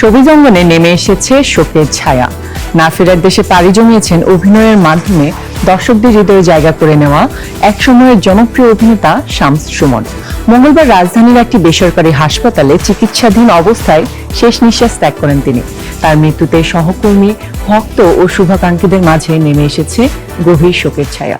Showbiz অঙ্গনে নেমে এসেছে শোকের ছায়া। না ফেরার দেশে পাড়ি জমিয়েছেন অভিনয়ের মাধ্যমে দর্শকদের হৃদয়ে জায়গা করে নেওয়া একসময়ের জনপ্রিয় অভিনেতা শামস সুমন। মঙ্গলবার রাজধানীর একটি বেসরকারি হাসপাতালে চিকিৎসাধীন অবস্থায় শেষ নিঃশ্বাস ত্যাগ করেন তিনি। তার মৃত্যুতে সহকর্মী, ভক্ত ও শুভাকাঙ্ক্ষীদের মাঝে নেমে এসেছে গভীর শোকের ছায়া।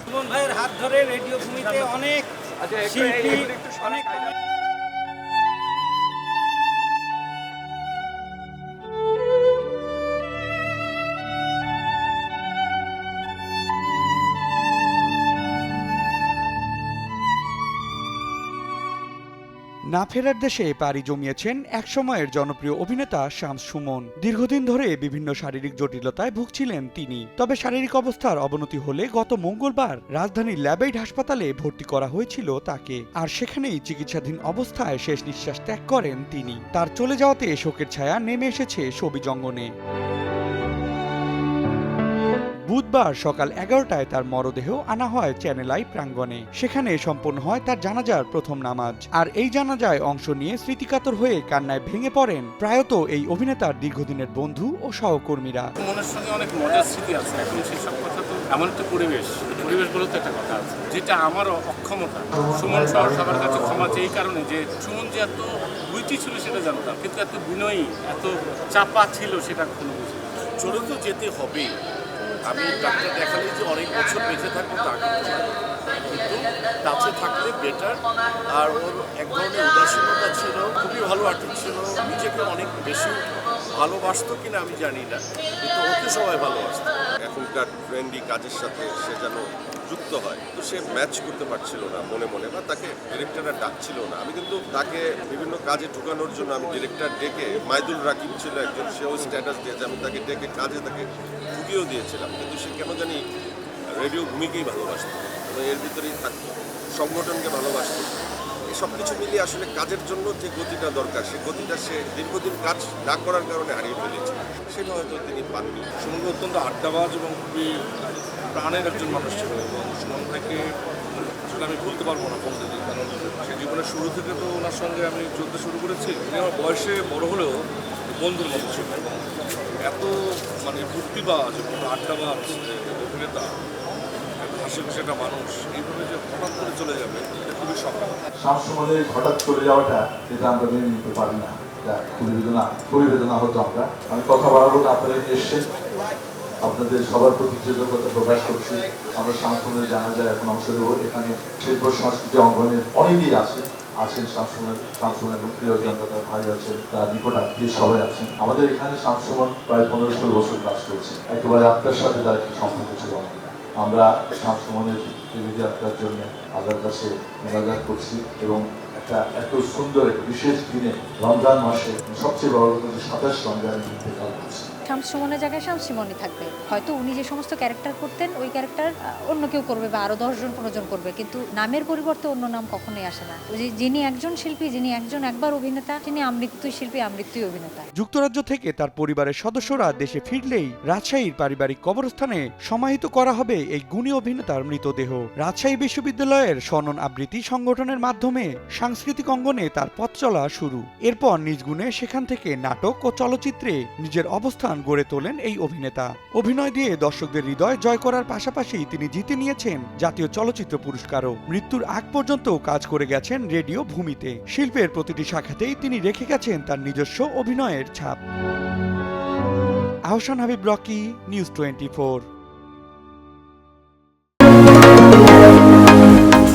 না ফেরার দেশে পাড়ি জমিয়েছেন একসময়ের জনপ্রিয় অভিনেতা শামস সুমন। দীর্ঘদিন ধরে বিভিন্ন শারীরিক জটিলতায় ভুগছিলেন তিনি। তবে শারীরিক অবস্থার অবনতি হলে গত মঙ্গলবার রাজধানীর ল্যাবেইড হাসপাতালে ভর্তি করা হয়েছিল তাকে। আর সেখানেই চিকিৎসাধীন অবস্থায় শেষ নিঃশ্বাস ত্যাগ করেন তিনি। তার চলে যাওয়াতে শোকের ছায়া নেমে এসেছে শোবিজ অঙ্গনে। বুধবার সকাল 11টায় তার মরদেহ আনা হয় চ্যানেল আই প্রাঙ্গণে। সেখানে সম্পন্ন হয় তার জানাজার প্রথম নামাজ। আর এই জানাজায় অংশ নিয়ে স্মৃতিকাতর হয়ে কান্নায় ভেঙে পড়েন প্রয়াত এই অভিনেতার দীর্ঘদিনের বন্ধু ও সহকর্মীরা। মনের সঙ্গে অনেক মজার স্মৃতি আছে। এখন সেসব কথা তো এমন একটা পরিবেশ বলে তো একটা কথা আছে, যেটা আমার অক্ষমতা। সুমন সহ সবার কাছে ক্ষমা চেয়ে এই কারণে যে সুমন যে এত বুইটি ছিল সেটা জানতাম, কিন্তু এত বিনয়ী, এত চাপা ছিল সেটা কখনো বুঝি। চলে তো যেতে হবে। আমি ডাক্তার দেখালেই যে অনেক বছর বেঁচে থাকবো তা কিন্তু না, কিন্তু কাছে থাকলে বেটার। আর ওর এক ধরনের উদাসীনতা ছিল, খুবই ভালো আর্টিস্ট ছিল, নিজেকে অনেক বেশি ভালোবাসতো কিনা আমি জানি না, কিন্তু ওকে সবাই ভালোবাসতো। এখনকার ট্রেন্ডি কাজের সাথে সে যেন যুক্ত হয়, তো সে ম্যাচ করতে পারছিল না মনে মনে, বা তাকে ডিরেক্টররা ডাকছিল না। আমি কিন্তু তাকে বিভিন্ন কাজে ঢুকানোর জন্য আমি ডিরেক্টর ডেকে, মাইদুল রাকিব ছিল একজন, সেও স্ট্যাটাস দিয়েছে, আমি তাকে ডেকে কাজে তাকে ঢুকিয়েও দিয়েছিলাম, কিন্তু সে কেন জানি রেডিও ভূমিকেই ভালোবাসত, এর ভিতরেই থাকতো, সংগঠনকে ভালোবাসত। সব কিছু মিলিয়ে আসলে কাজের জন্য যে গতিটা দরকার, সে গতিটা সে দীর্ঘদিন কাজ না করার কারণে হারিয়ে ফেলেছে, সেটা হয়তো তিনি পাননি। সুমন অত্যন্ত আড্ডাবাজ এবং খুবই প্রাণের একজন মানুষ ছিল, এবং সুমন থেকে আসলে আমি ভুলতে পারবো না কোনদিনই, কারণ সে জীবনের শুরু থেকে তো ওনার সঙ্গে আমি চলতে শুরু করেছি। উনি আমার বয়সে বড় হলেও বন্ধুর মতো ছিল, এবং এত ফুর্তিবাজ এবং আড্ডাবাজ অভিনেতা, হাসি খুশি একটা মানুষ, এইভাবে যে হঠাৎ করে চলে যাবে এটা খুবই শখ। শামস সুমনের হঠাৎ চলে যাওয়াটা এটা আমরা মেনে নিতে পারি না, খুবই বেদনা হতো। আমি কথা বাড়াবো না, আপনারা এসছেন, আপনাদের সবার প্রতি কৃতজ্ঞতা প্রকাশ করছি। আমরা শামস সুমনের জানাজায় এখন অংশ নেব। এখানে শিল্প সংস্কৃতি অঙ্গনের অনেকেই আছেন শামস সুমনের প্রিয়জন, তার ভাই আছেন, তার নিকট আত্মীয় সবাই আছেন। আমাদের এখানে শামস সুমন প্রায় 15-16 বছর কাজ করছে, একেবারে আত্মার সাথে তার একটি সম্পর্ক ছিল। আমরা শামস সুমনের আত্মার জন্য আল্লাহর কাছে মোনাজাত করছি, এবং একটা এত সুন্দর একটা বিশেষ দিনে রমজান মাসে সবচেয়ে বড় কথা 27 রমজান ইন্তেকাল করছে। শামস সুমনের জায়গায় শামস সুমনই থাকবে। হয়তো উনি যে সমস্ত ক্যারেক্টার করতেন ওই ক্যারেক্টার অন্য কেউ করবে বা আরো 10 জন 15 জন করবে, কিন্তু নামের পরিবর্তে অন্য নাম কখনোই আসে না। যিনি একজন শিল্পী, যিনি একবার অভিনেতা, তিনি আমৃত্যুই শিল্পী, আমৃত্যুই অভিনেতা। যুক্তরাজ্য থেকে তার পরিবারের সদস্যরা দেশে ফিরলেই রাজশাহীর পারিবারিক কবরস্থানে সমাহিত করা হবে এই গুণী অভিনেতার মৃতদেহ। রাজশাহী বিশ্ববিদ্যালয়ের স্বনন আবৃত্তি সংগঠনের মাধ্যমে সাংস্কৃতিক অঙ্গনে তার পথ চলা শুরু। এরপর নিজ গুণে সেখান থেকে নাটক ও চলচ্চিত্রে নিজের অবস্থান গড়ে তোলেন এই অভিনেতা। অভিনয় দিয়ে দর্শকদের হৃদয় জয় করার পাশাপাশি তিনি জিতে নিয়েছেন জাতীয় চলচ্চিত্র পুরস্কারও। মৃত্যুর আগ পর্যন্ত কাজ করে গেছেন রেডিও ভূমিতে। শিল্পের প্রতিটি শাখাতেই তিনি রেখে গেছেন তার নিজস্ব অভিনয়ের ছাপ। Ahsan Habib, Rocky, news 24।